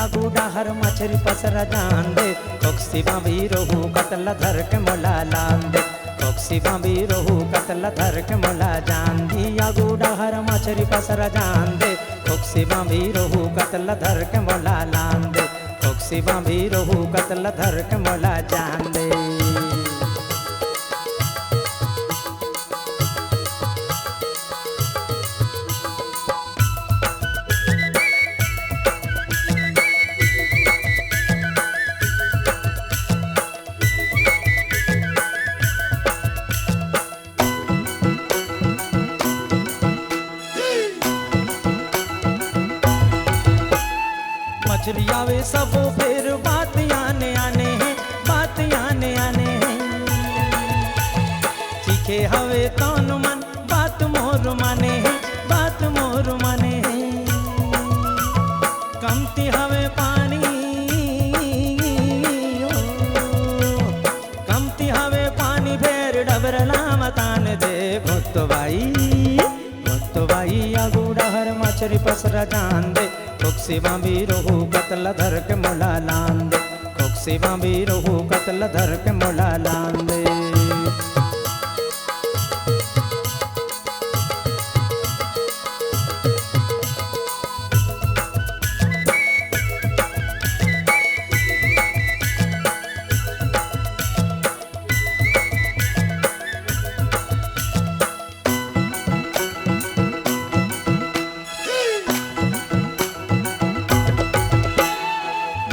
आगूडा हर मछरी पसरा जान दे कोक्सी बाबी रोहू कतला धर के मोला लान दे कोक्सी बाबी रोहू कतला धर के मोला जान दी आगूडा हर मछरी पसरा जान दे कोक्सी बाबी रोहू कतला धर के मोला लान दे कोक्सी बाबी रोहू कतला धर के मोला जान दे। मछली आवे सब फिर बात आने आने हैं बात आने आने हैं चीखे हवे तौन मन बात मोर माने हैं बात मोर माने हैं कमती हवे पानी कमती हवे पानी फेर डबरला मतान दे भुत भाई आगूडा हर मछरी पसरा जान दे कोक्सी बाबी रोहू कतला धर के मोला लान दे कोक्सी बाबी रोहू कतला धर के मोला लान दे।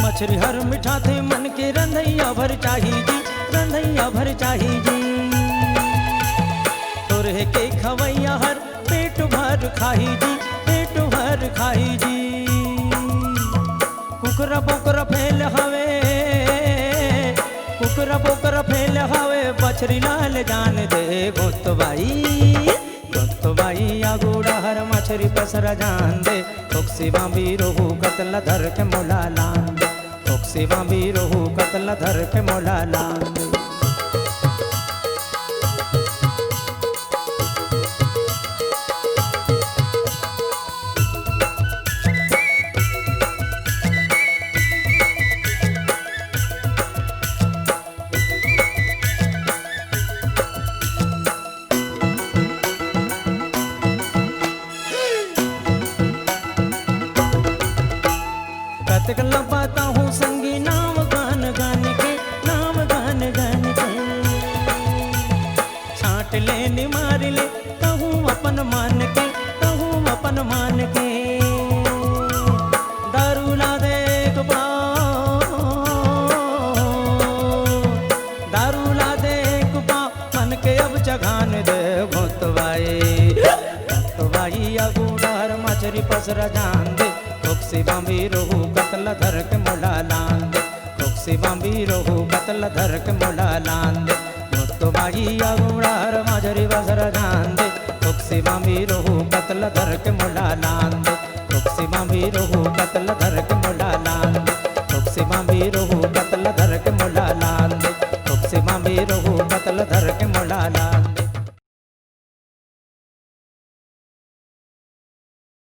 मछरी हर मिठा थे मन के रंधैया भर चाही जी रंधैया भर चाही जी तोरे के खवैया हर पेट भर खाही जी पेट भर खाही जी कुकरा बोकरा फैल हवे कुकरा बोकरा फैल हवे बछरी लाल जान दे गोत भाई आगूडा हर मछरी पसरा जान दे कोक्सी बाबी रोहू कतला धर के मोला लान दे कोक्सी बाबी रोहू कतला धर के मोला लान दे। कतक लबाता हूँ संगी नाम गान गान के नाम गान गान के छाट ले निमार ले कहूँ अपन मान के कहूँ अपन मान के दारू ला दे एक पाओ दारू ला दे एक पाओ मन के अब जगान दे भूत भाई आगूडा हर मछरी पसरा जान दे कोक्सी बाबी रोहू कतला धर के मोला लान दे कोक्सी बाबी रोहू कतला धर के मोला लान दे भूत भाई आगूडा हर मछरी पसरा जान दे कोक्सी बाबी रोहू कतला धर के मोला लान दे कोक्सी बाबी रोहू कतला धर के मोला लान दे कोक्सी बाबी रोहू कतला धर के मोला लान दे कोक्सी बाबी रोहू कतला धर के मोला लान